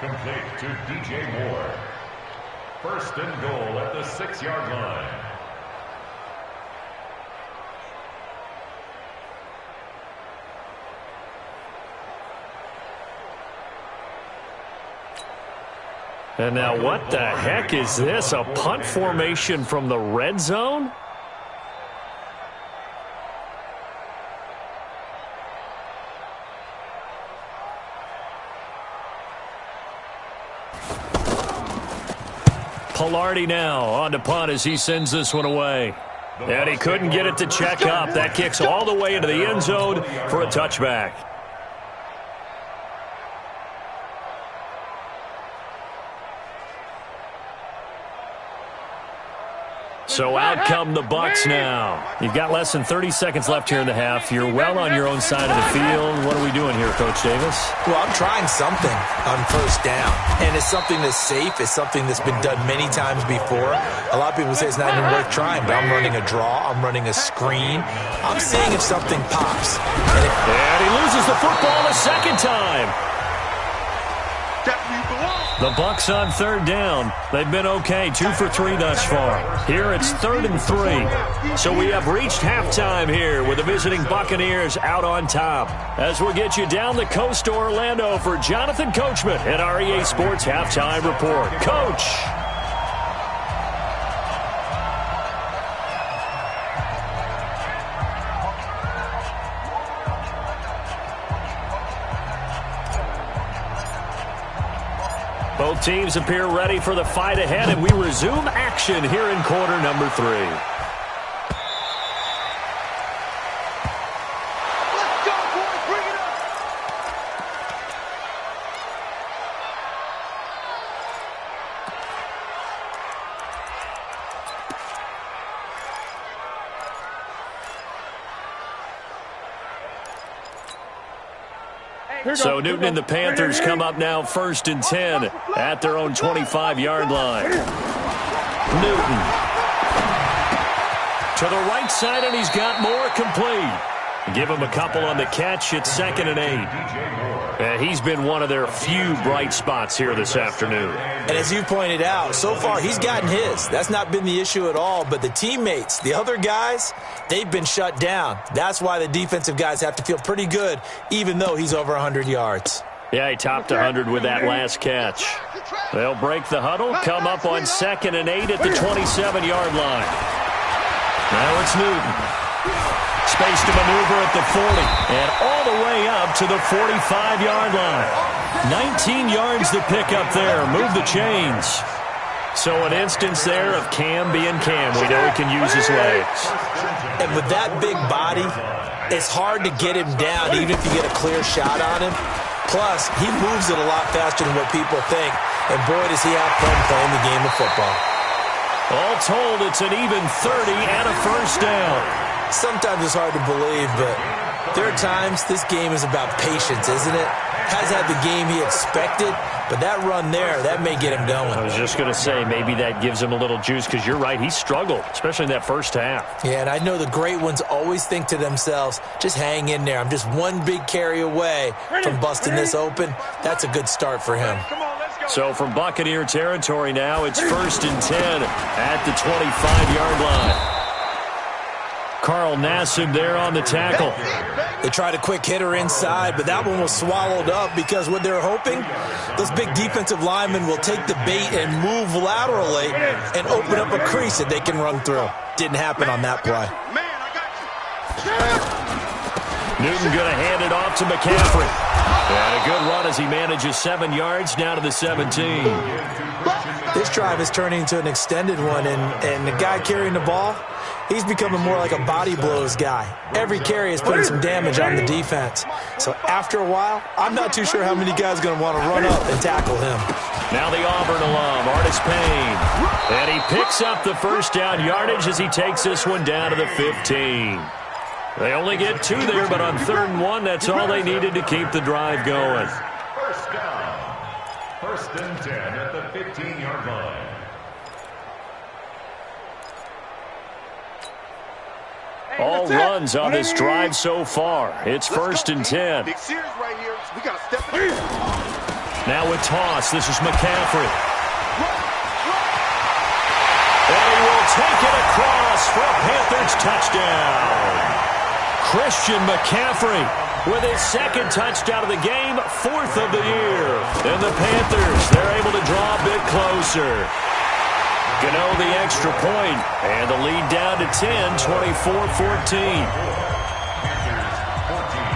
complete to DJ Moore. First and goal at the 6-yard line. And now what the heck is this? A punt formation from the red zone? Pilardi now on to punt as he sends this one away. And he couldn't get it to check up. That kicks all the way into the end zone for a touchback. So out come the Bucs now. You've got less than 30 seconds left here in the half. You're well on your own side of the field. What are we doing here, Coach Davis? Well, I'm trying something on first down. And it's something that's safe. It's something that's been done many times before. A lot of people say it's not even worth trying, but I'm running a draw. I'm running a screen. I'm seeing if something pops. And he loses the football a second time. The Bucs on third down. They've been okay, 2 for 3 thus far. Here it's 3rd and 3. So we have reached halftime here with the visiting Buccaneers out on top. As we'll get you down the coast to Orlando for Jonathan Coachman at our EA Sports Halftime Report. Coach! Both teams appear ready for the fight ahead, and we resume action here in quarter number 3. Let's go, boys. Bring it up. So Newton and the Panthers come up now 1st and 10 at their own 25-yard line. Newton to the right side, and he's got more complete. Give him a couple on the catch. It's 2nd and 8. And he's been one of their few bright spots here this afternoon. And as you pointed out, so far he's gotten his. That's not been the issue at all. But the teammates, the other guys, they've been shut down. That's why the defensive guys have to feel pretty good, even though he's over 100 yards. Yeah, he topped 100 with that last catch. They'll break the huddle, come up on 2nd and 8 at the 27-yard line. Now it's Newton. Space to maneuver at the 40 and all the way up to the 45-yard line. 19 yards to pick up there. Move the chains. So an instance there of Cam being Cam. We know he can use his legs. And with that big body, it's hard to get him down even if you get a clear shot on him. Plus, he moves it a lot faster than what people think. And boy, does he have fun playing the game of football. All told, it's an even 30 and a first down. Sometimes it's hard to believe, but there are times this game is about patience, isn't it? Has had the game he expected, but that run there, that may get him going. I was just going to say, maybe that gives him a little juice, because you're right, he struggled, especially in that first half. Yeah, and I know the great ones always think to themselves, just hang in there. I'm just one big carry away from busting this open. That's a good start for him. So from Buccaneer territory now, it's 1st and 10 at the 25-yard line. Carl Nassib there on the tackle. They tried a quick hitter inside, but that one was swallowed up because what they're hoping, those big defensive linemen will take the bait and move laterally and open up a crease that they can run through. Didn't happen on that play. Newton going to hand it off to McCaffrey. And a good run as he manages 7 yards down to the 17. This drive is turning into an extended one, and the guy carrying the ball, he's becoming more like a body blows guy. Every carry is putting some damage on the defense. So after a while, I'm not too sure how many guys are going to want to run up and tackle him. Now the Auburn alum, Artis Payne. And he picks up the first down yardage as he takes this one down to the 15. They only get 2 there, but on 3rd and 1, that's all they needed to keep the drive going. First down. 1st and 10 at the 15-yard line. All runs on this drive so far. It's 1st and 10. Big series right here. We got to step it in. Now with toss, this is McCaffrey. And he will take it across for a Panthers touchdown. Christian McCaffrey with his second touchdown of the game, fourth of the year. And the Panthers, they're able to draw a bit closer. Gano the extra point, and the lead down to 10, 24-14.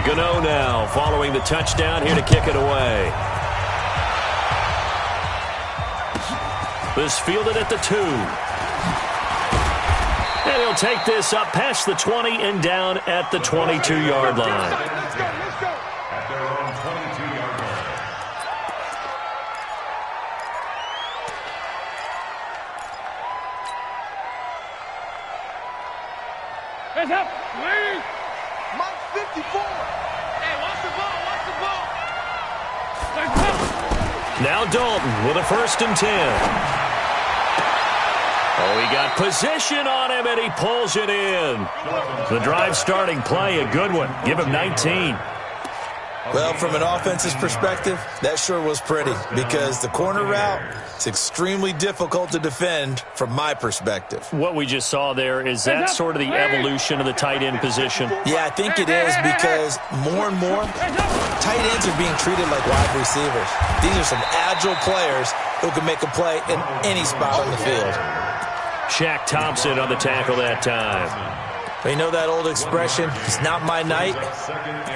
Gano now following the touchdown here to kick it away. This fielded at the 2. And he'll take this up past the 20 and down at the 22-yard line. Let's go. At their own 22-yard line. Hands up, please. Mike 54. Hey, watch the ball. Now Dalton with a 1st and 10. Oh, he got position on him, and he pulls it in. The drive starting play, a good one. Give him 19. Well, from an offense's perspective, that sure was pretty because the corner route is extremely difficult to defend from my perspective. What we just saw there, is that sort of the evolution of the tight end position? Yeah, I think it is because more and more, tight ends are being treated like wide receivers. These are some agile players who can make a play in any spot on the field. Shaq Thompson on the tackle that time. You know that old expression, it's not my night?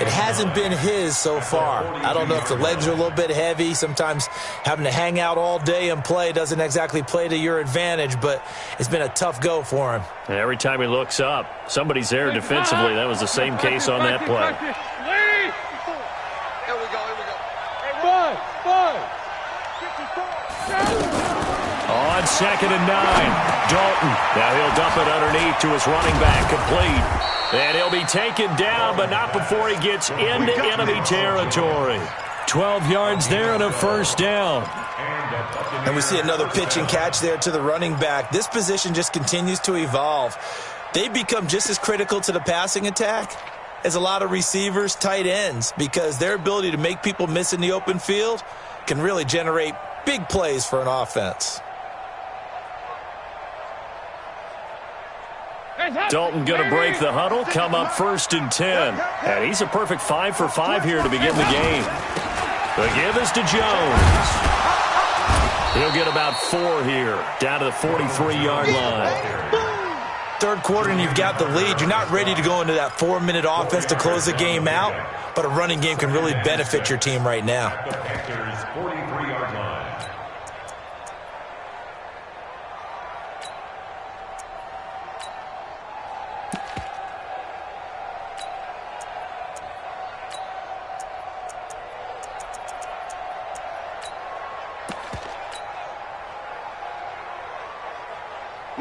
It hasn't been his so far. I don't know if the legs are a little bit heavy. Sometimes having to hang out all day and play doesn't exactly play to your advantage, but it's been a tough go for him. And every time he looks up, somebody's there defensively. That was the same case on that play. Here we go. Hey, five. On 2nd and 9, Dalton. Now he'll dump it underneath to his running back, complete. And he'll be taken down, but not before he gets into enemy territory. 12 yards there and a 1st down. And we see another pitch and catch there to the running back. This position just continues to evolve. They become just as critical to the passing attack as a lot of receivers, tight ends, because their ability to make people miss in the open field can really generate big plays for an offense. Dalton going to break the huddle, come up 1st and 10. And he's a perfect 5 for 5 here to begin the game. The give is to Jones. He'll get about 4 here, down to the 43-yard line. Third quarter and you've got the lead. You're not ready to go into that 4-minute offense to close the game out, but a running game can really benefit your team right now. The Panthers' 43-yard line.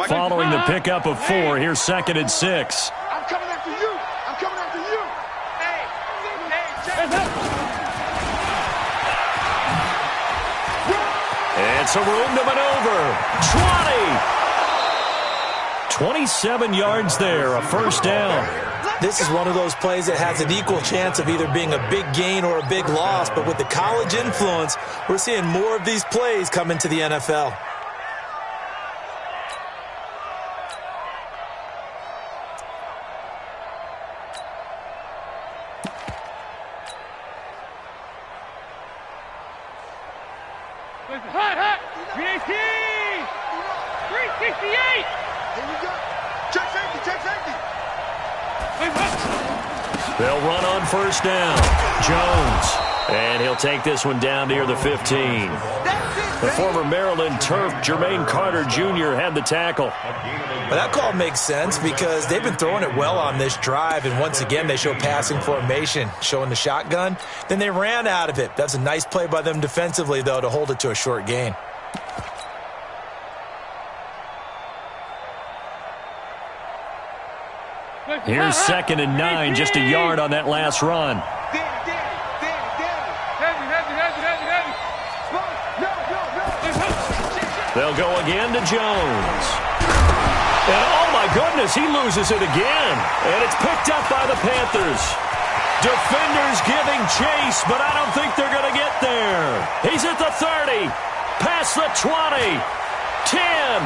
Following the pickup of 4, here's 2nd and 6. I'm coming after you. Hey, It's a room to maneuver. 20. 27 yards there, a 1st down. This is one of those plays that has an equal chance of either being a big gain or a big loss, but with the college influence, we're seeing more of these plays come into the NFL. Hot. VAC. 368. Here we go. Check safety. They'll run on 1st down. Jones. And he'll take this one down near the 15. The former Maryland Terp, Jermaine Carter Jr., had the tackle. Well, that call makes sense because they've been throwing it well on this drive, and once again they show passing formation, showing the shotgun. Then they ran out of it. That's a nice play by them defensively, though, to hold it to a short gain. Here's 2nd and 9, just a yard on that last run. They'll go again to Jones. And, oh, my goodness, he loses it again. And it's picked up by the Panthers. Defenders giving chase, but I don't think they're going to get there. He's at the 30, past the 20, 10.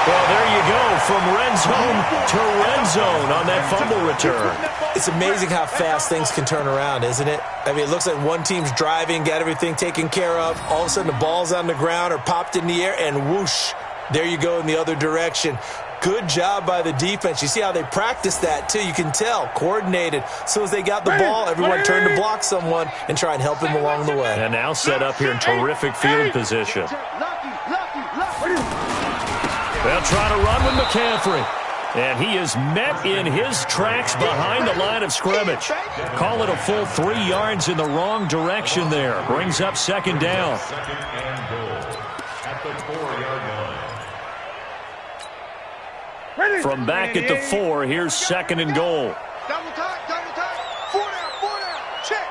Well, there you go, from red zone to red zone on that fumble return. It's amazing how fast things can turn around, isn't it? I mean, it looks like one team's driving, got everything taken care of. All of a sudden, the ball's on the ground or popped in the air, and whoosh, there you go in the other direction. Good job by the defense. You see how they practice that, too. You can tell, coordinated. As soon as they got the ball, everyone turned to block someone and try and help him along the way. And now set up here in terrific field position. They'll try to run with McCaffrey. And he is met in his tracks behind the line of scrimmage. Call it a full 3 yards in the wrong direction there. Brings up second down. Second and goal at the 4-yard line. From back at the 4, here's second and goal. Double time. 4 down. Check.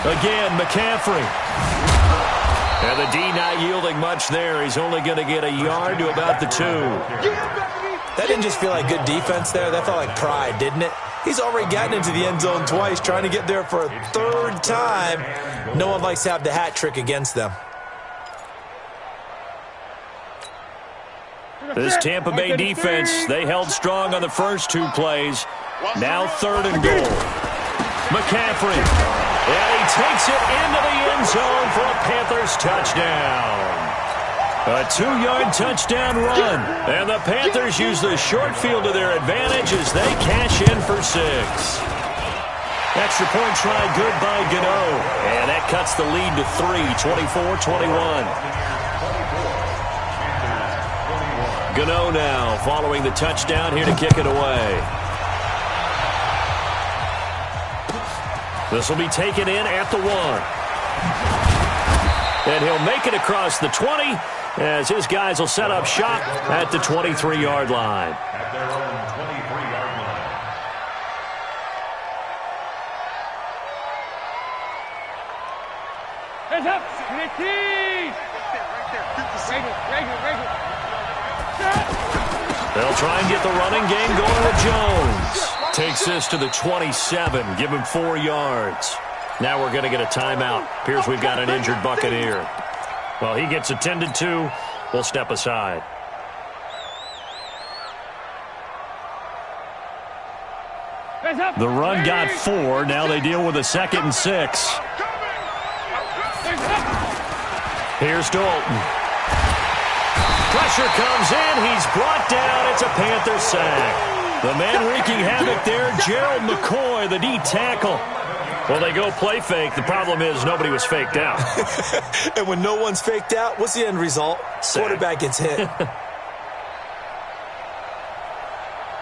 Again, McCaffrey. And the D not yielding much there. He's only going to get a yard to about the 2. That didn't just feel like good defense there. That felt like pride, didn't it? He's already gotten into the end zone twice, trying to get there for a 3rd time. No one likes to have the hat trick against them. This Tampa Bay defense, they held strong on the first 2 plays. Now 3rd and goal. McCaffrey. And he takes it into the end zone for a Panthers touchdown. A 2-yard touchdown run. And the Panthers use the short field to their advantage as they cash in for 6. Extra point try good by Gano. And that cuts the lead to 3, 24-21. Gano now following the touchdown here to kick it away. This will be taken in at the 1. And he'll make it across the 20 as his guys will set up shop at the 23-yard line. At their own 23-yard line. Hands up! They'll try and get the running game going with Jones. Takes this to the 27. Give him 4 yards. Now we're going to get a timeout. Appears we've got an injured Buccaneer. Well, he gets attended to. We'll step aside. The run got 4. Now they deal with a 2nd and 6. Here's Dalton. Pressure comes in. He's brought down. It's a Panther sack. The man wreaking havoc there, Gerald McCoy, the D tackle. Well, they go play fake. The problem is nobody was faked out. And when no one's faked out, what's the end result? Sack. Quarterback gets hit.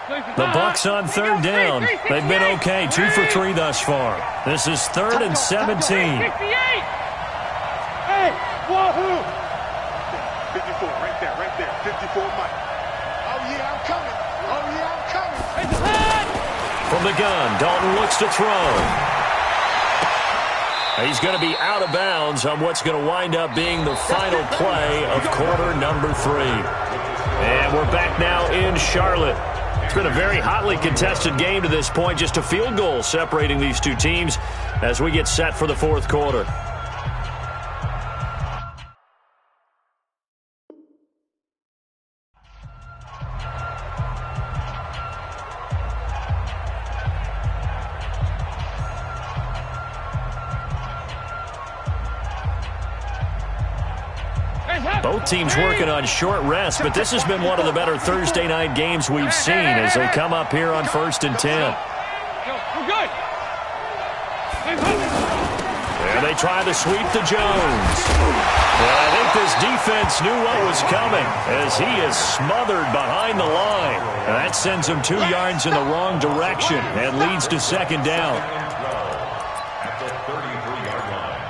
The Bucs on 3rd down. They've been okay, 2 for 3 thus far. This is 3rd and 17. 58! Hey, wahoo! 54, right there. 54, Mike. Oh, yeah, I'm coming. From the gun, Dalton looks to throw. He's going to be out of bounds on what's going to wind up being the final play of quarter number 3. And we're back now in Charlotte. It's been a very hotly contested game to this point. Just a field goal separating these 2 teams as we get set for the 4th quarter. Both teams working on short rest, but this has been one of the better Thursday night games we've seen as they come up here on 1st and 10. We're good. And they try to sweep to Jones. Well, I think this defense knew what was coming as he is smothered behind the line. And that sends him 2 yards in the wrong direction and leads to 2nd down. At the 33-yard line.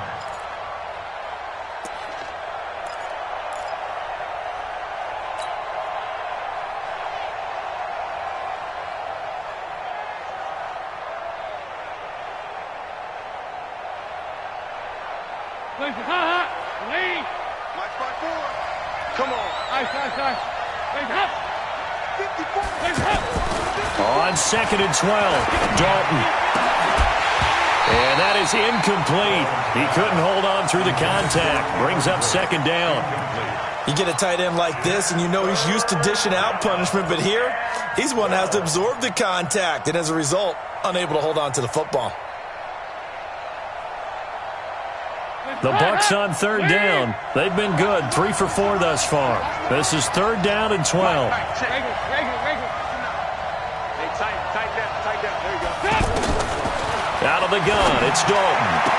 My spot 4. Come on. Nice. On 2nd and 12, Dalton. And that is incomplete. He couldn't hold on through the contact. Brings up 2nd down. You get a tight end like this, and you know he's used to dishing out punishment, but here, he's one that has to absorb the contact, and as a result, unable to hold on to the football. The Bucs on 3rd down. They've been good, 3 for 4 thus far. This is 3rd down and 12. Out of the gun, it's Dalton.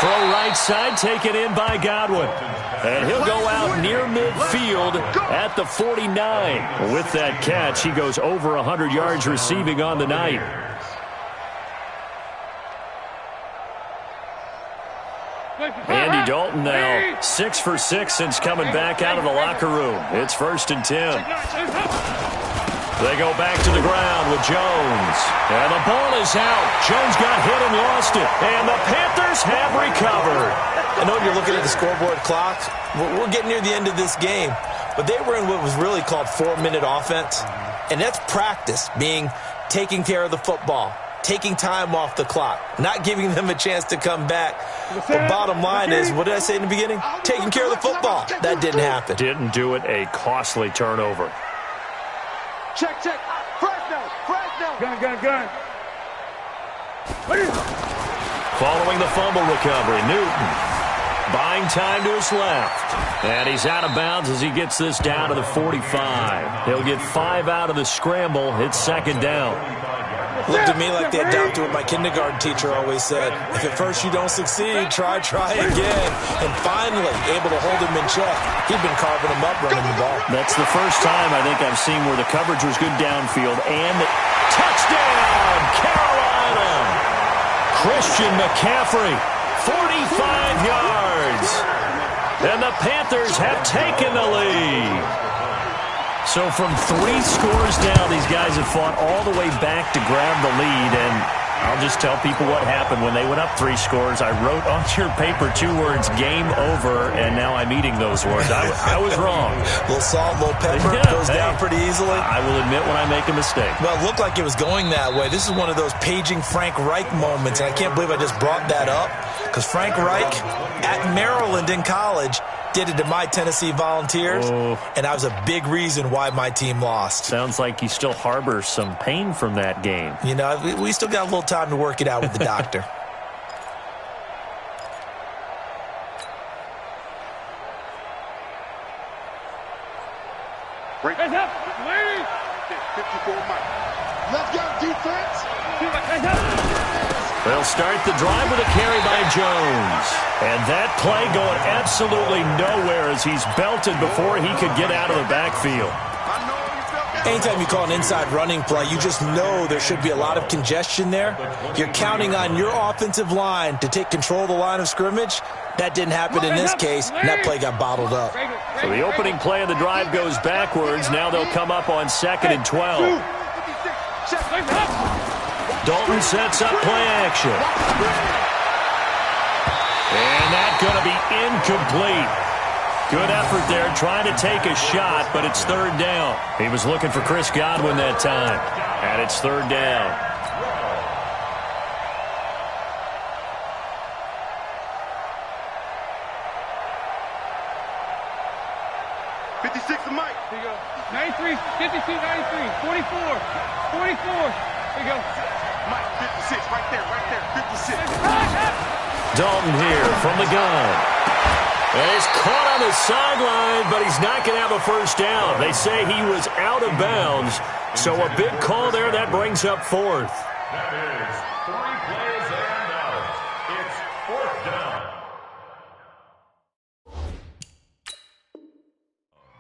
Throw right side, taken in by Godwin. And he'll go out near midfield at the 49. With that catch, he goes over 100 yards receiving on the night. Andy Dalton now 6 for 6 since coming back out of the locker room. It's 1st and 10. They go back to the ground with Jones. And the ball is out. Jones got hit and lost it. And the Panthers have recovered. I know you're looking at the scoreboard clock. We're getting near the end of this game. But they were in what was really called 4-minute offense. And that's practice, being taking care of the football, taking time off the clock, not giving them a chance to come back. The bottom line is, what did I say in the beginning? Taking care of the football. That didn't happen. Didn't do it. A costly turnover. Check. Fresno. Gun. Following the fumble recovery, Newton buying time to his left. And he's out of bounds as he gets this down to the 45. He'll get 5 out of the scramble. It's 2nd down. Looked at me like they adopted what my kindergarten teacher always said. If at first you don't succeed, try again. And finally, able to hold him in check. He'd been carving him up running the ball. That's the first time I think I've seen where the coverage was good downfield. And touchdown, Carolina! Christian McCaffrey, 45 yards. And the Panthers have taken the lead. So from 3 scores down, these guys have fought all the way back to grab the lead. And I'll just tell people what happened when they went up 3 scores. I wrote on your paper 2 words, game over, and now I'm eating those words. I was wrong. A little salt, a little pepper, goes down pretty easily. I will admit when I make a mistake. Well, it looked like it was going that way. This is one of those paging Frank Reich moments, and I can't believe I just brought that up, because Frank Reich at Maryland in college did it to my Tennessee Volunteers, and that was a big reason why my team lost. Sounds like you still harbor some pain from that game. You know, we still got a little time to work it out with the doctor. Hands up, ladies. 54 Mike. Let's go, defense. They'll start the drive with a carry by Jones. And that play going absolutely nowhere as he's belted before he could get out of the backfield. Anytime you call an inside running play, you just know there should be a lot of congestion there. You're counting on your offensive line to take control of the line of scrimmage. That didn't happen in this case, and that play got bottled up. So the opening play of the drive goes backwards. Now they'll come up on 2nd and 12. Dalton sets up play action. And that's going to be incomplete. Good effort there, trying to take a shot, but it's 3rd down. He was looking for Chris Godwin that time, and it's 3rd down. Mike. Here you go. 93, 52, 93, 44, 44. Here you go. Mike, 56, right there, 56. Dalton here from the gun. And he's caught on the sideline, but he's not going to have a first down. They say he was out of bounds, so a big call there. That brings up 4th. That is 3 plays and out. It's 4th down.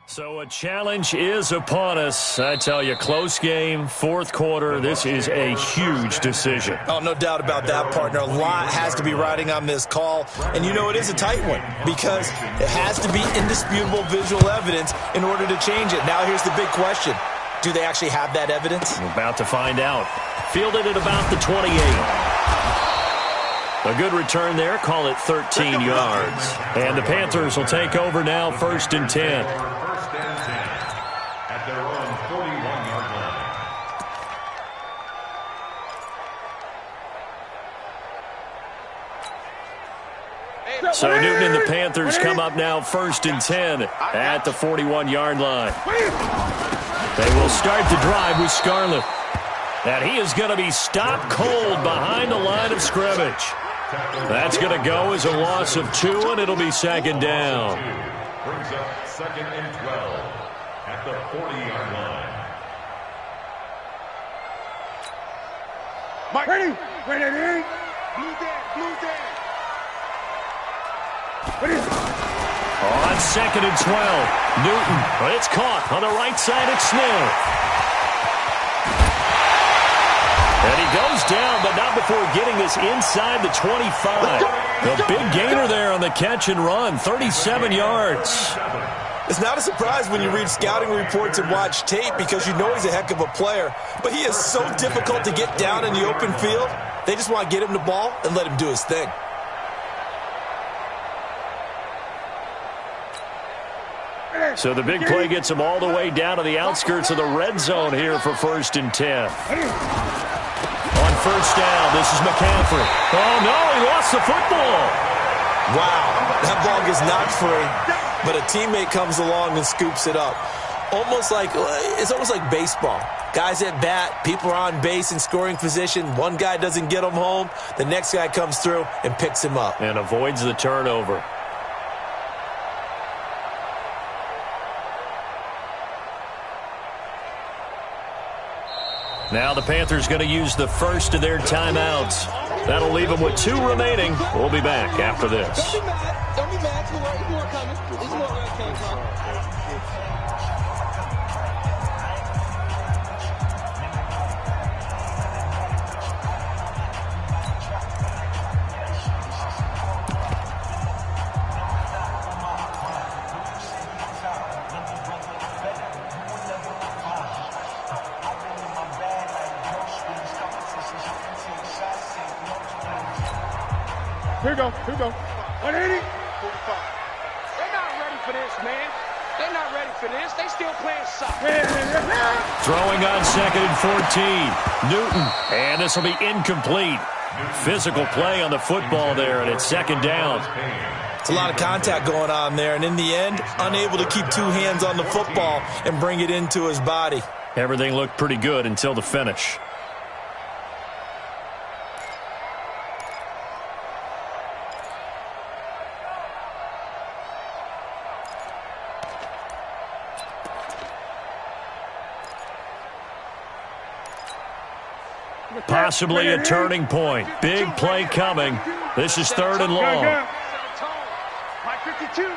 So a challenge is upon us. I tell you, close game, 4th quarter. This is a huge decision. Oh, no doubt about that, partner. A lot has to be riding on this call. And you know it is a tight one because it has to be indisputable visual evidence in order to change it. Now here's the big question. Do they actually have that evidence? We're about to find out. Fielded at about the 28. A good return there. Call it 13 yards. And the Panthers will take over now, 1st and 10. At their own So Newton and the Panthers come up now 1st and 10 at the 41-yard line. They will start the drive with Scarlett. And he is going to be stopped cold behind the line of scrimmage. That's going to go as a loss of 2, and it'll be 2nd down. Brings up 2nd and 12 at the 40-yard line. Mike, ready? Ready? Blue dead. Ready? On 2nd and 12, Newton, but it's caught on the right side of Smith. And he goes down, but not before getting this inside the 25. The big gainer there on the catch and run, 37 yards. It's not a surprise when you read scouting reports and watch tape because you know he's a heck of a player. But he is so difficult to get down in the open field. They just want to get him the ball and let him do his thing. So the big play gets him all the way down to the outskirts of the red zone here for 1st and 10. On 1st down, this is McCaffrey. Oh, no, he lost the football. Wow, that ball gets knocked free, but a teammate comes along and scoops it up. It's almost like baseball. Guys at bat, people are on base in scoring position. One guy doesn't get him home. The next guy comes through and picks him up. And avoids the turnover. Now the Panthers going to use the first of their timeouts. That'll leave them with 2 remaining. We'll be back after this. Don't be mad. There's more coming. There's more where it came from. Here we go. 180. 45. They're not ready for this, man. They're not ready for this. They still playing soccer. Throwing on 2nd and 14. Newton. And this will be incomplete. Physical play on the football there, and it's 2nd down. It's a lot of contact going on there, and in the end, unable to keep 2 hands on the football and bring it into his body. Everything looked pretty good until the finish. Possibly a turning point. Big play coming. This is 3rd and long. Mike 52. Hey,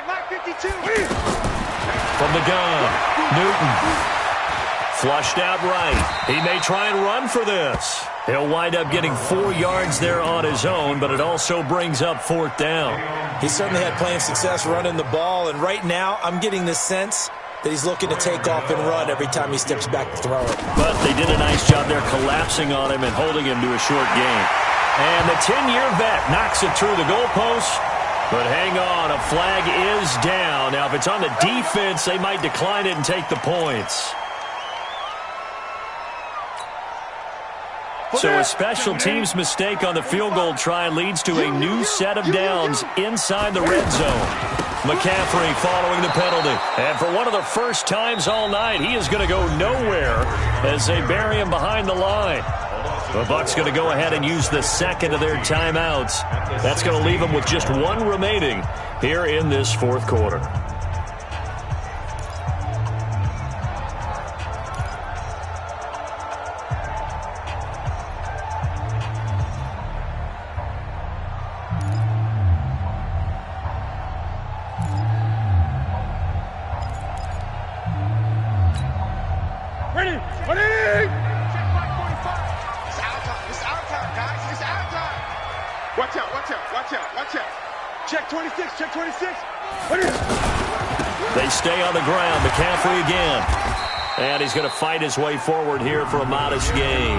Mike 52. From the gun, Newton. Flushed out right. He may try and run for this. He'll wind up getting 4 yards there on his own, but it also brings up 4th down. He certainly had plenty of success running the ball, and right now I'm getting the sense that he's looking to take off and run every time he steps back to throw it. But they did a nice job there collapsing on him and holding him to a short gain. And the 10-year vet knocks it through the goalpost. But hang on, a flag is down. Now, if it's on the defense, they might decline it and take the points. So a special teams mistake on the field goal try leads to a new set of downs inside the red zone. McCaffrey following the penalty. And for one of the first times all night, he is going to go nowhere as they bury him behind the line. The Bucs going to go ahead and use the 2nd of their timeouts. That's going to leave them with just 1 remaining here in this 4th quarter. Check 26. They stay on the ground. McCaffrey again. And he's going to fight his way forward here for a modest gain.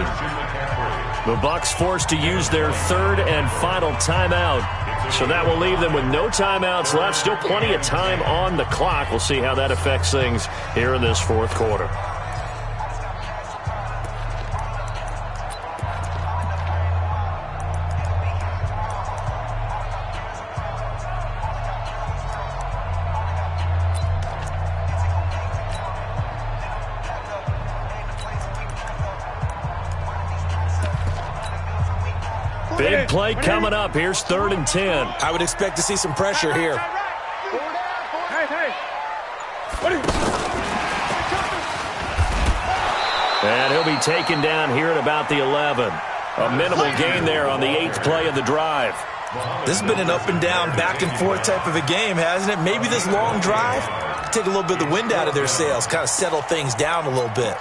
The Bucs forced to use their 3rd and final timeout. So that will leave them with no timeouts left. Still plenty of time on the clock. We'll see how that affects things here in this 4th quarter. Big play coming up. Here's 3rd and 10. I would expect to see some pressure here. Hey. And he'll be taken down here at about the 11. A minimal gain there on the 8th play of the drive. This has been an up and down, back and forth type of a game, hasn't it? Maybe this long drive take a little bit of the wind out of their sails, kind of settle things down a little bit.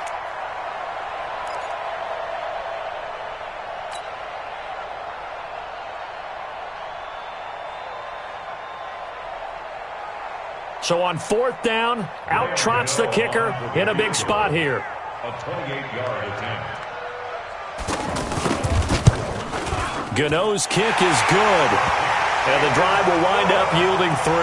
So on 4th down, out trots the kicker in a big spot here. A 28-yard attempt. Gano's kick is good. And the drive will wind up yielding 3.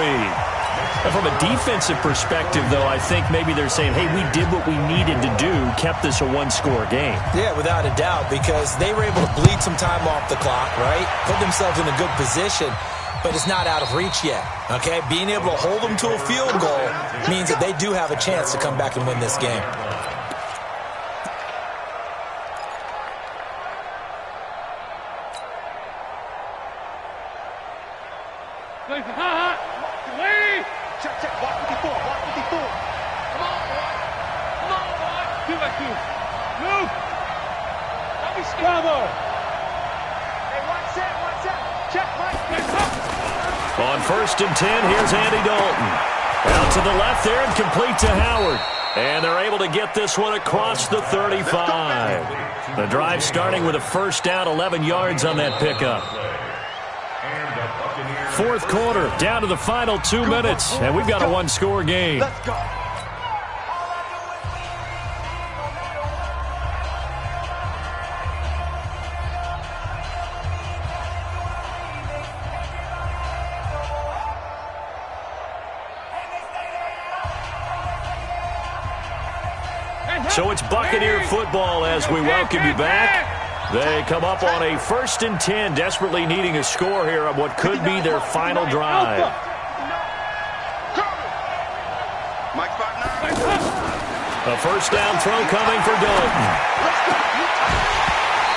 And from a defensive perspective, though, I think maybe they're saying, hey, we did what we needed to do, kept this a one-score game. Yeah, without a doubt, because they were able to bleed some time off the clock, right? Put themselves in a good position, but it's not out of reach yet, okay? Being able to hold them to a field goal means that they do have a chance to come back and win this game. Check. Block 54. Block 54. Come on, boy. 2 by 2. Move. Don't be scared. Hey, watch that. Check, Mike. On 1st and 10, here's Andy Dalton. Out to the left there and complete to Howard. And they're able to get this one across the 35. The drive starting with a 1st down, 11 yards on that pickup. 4th quarter, down to the final 2 minutes, and we've got a one-score game. Let's go. So it's Buccaneer football as we welcome you back. They come up on a 1st and 10, desperately needing a score here on what could be their final drive. A 1st down throw coming for Dalton.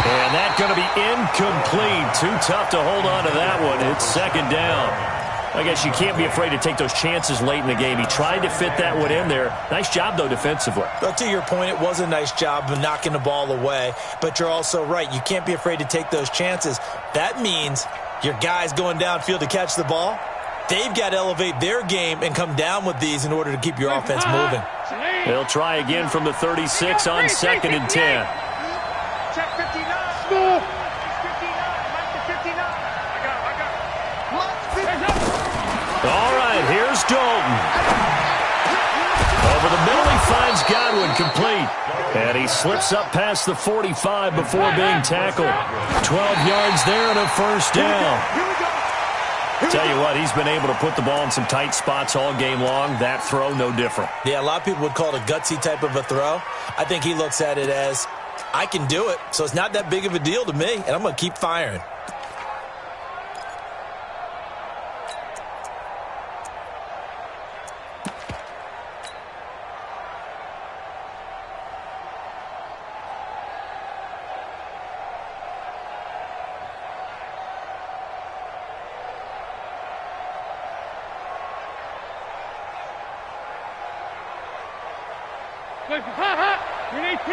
And that's going to be incomplete. Too tough to hold on to that one. It's 2nd down. I guess you can't be afraid to take those chances late in the game. He tried to fit that one in there. Nice job, though, defensively. But to your point, it was a nice job of knocking the ball away. But you're also right. You can't be afraid to take those chances. That means your guys going downfield to catch the ball, they've got to elevate their game and come down with these in order to keep your offense moving. They'll try again from the 36 on 2nd and 10. Check 59. Smooth. 59. Mike to 59. I got it. All right, here's Dalton. Over the middle, he finds Godwin complete. And he slips up past the 45 before being tackled. 12 yards there and a 1st down. Tell you what, he's been able to put the ball in some tight spots all game long. That throw, no different. Yeah, a lot of people would call it a gutsy type of a throw. I think he looks at it as, I can do it, so it's not that big of a deal to me, and I'm going to keep firing. You're 18.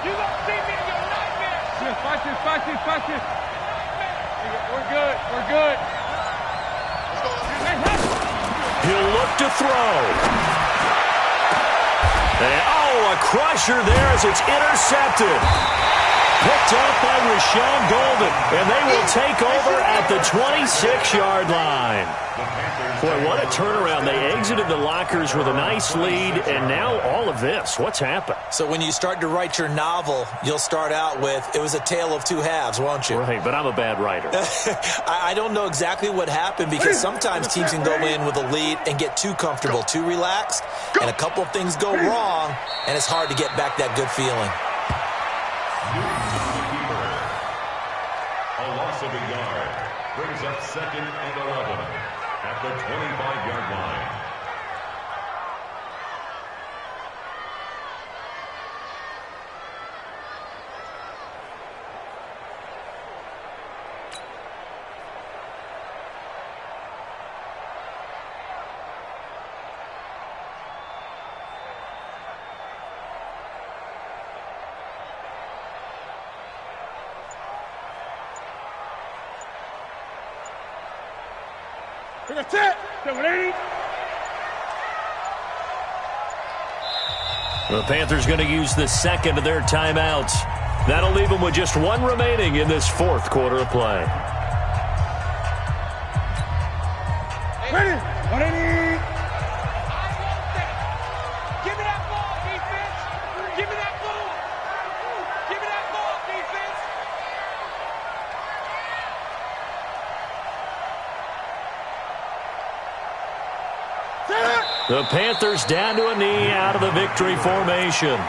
You gonna see me in your nightmare. Yes, watch this. We're good. He'll look to throw. And, a crusher there as it's intercepted. Picked up by Rashawn Golden. And they will take over at the 26-yard line. Boy, what a turnaround. They exited the lockers with a nice lead, and now all of this. What's happened? So when you start to write your novel, you'll start out with, it was a tale of 2 halves, won't you? Right, but I'm a bad writer. I don't know exactly what happened, because sometimes teams can go in with a lead and get too comfortable, too relaxed, and a couple of things go wrong, and it's hard to get back that good feeling. A loss of a yard brings up 2nd and 11 at the 25-yard line. That's it. 780. The Panthers going to use the second of their timeouts. That'll leave them with just one remaining in this fourth quarter of play. Ready. 180. Give me that ball, defense. Give me that ball. Give me that ball, defense. The Panthers down to a knee out of the victory formation.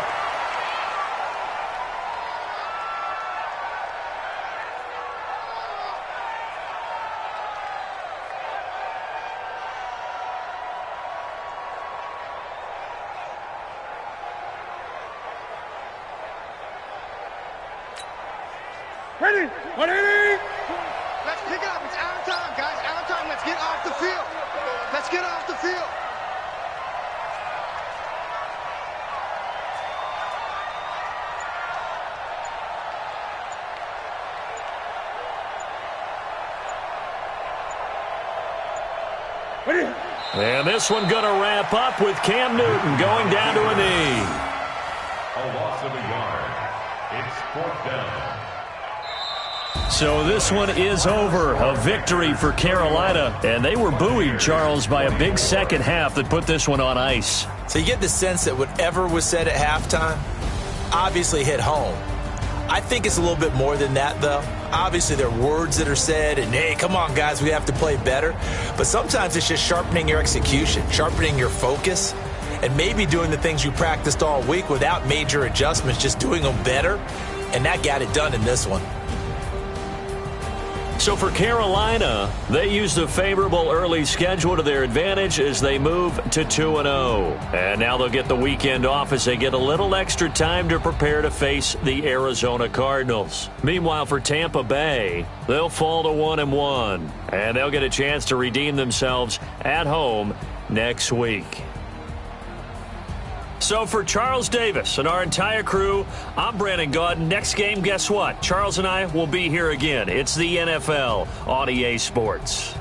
Ready. 180. Let's pick up. It's out of time, guys. Out of time. Let's get off the field. Let's get off the field. Ready. And this one going to wrap up with Cam Newton going down to a knee. A loss of a yard. It's fourth down. So this one is over. A victory for Carolina. And they were buoyed, Charles, by a big second half that put this one on ice. So you get the sense that whatever was said at halftime obviously hit home. I think it's a little bit more than that, though. Obviously, there are words that are said, and, hey, come on, guys, we have to play better. But sometimes it's just sharpening your execution, sharpening your focus, and maybe doing the things you practiced all week without major adjustments, just doing them better. And that got it done in this one. So for Carolina, they used a favorable early schedule to their advantage as they move to 2-0. And now they'll get the weekend off as they get a little extra time to prepare to face the Arizona Cardinals. Meanwhile, for Tampa Bay, they'll fall to 1-1. And they'll get a chance to redeem themselves at home next week. So for Charles Davis and our entire crew, I'm Brandon Gaudin. Next game, guess what? Charles and I will be here again. It's the NFL on EA Sports.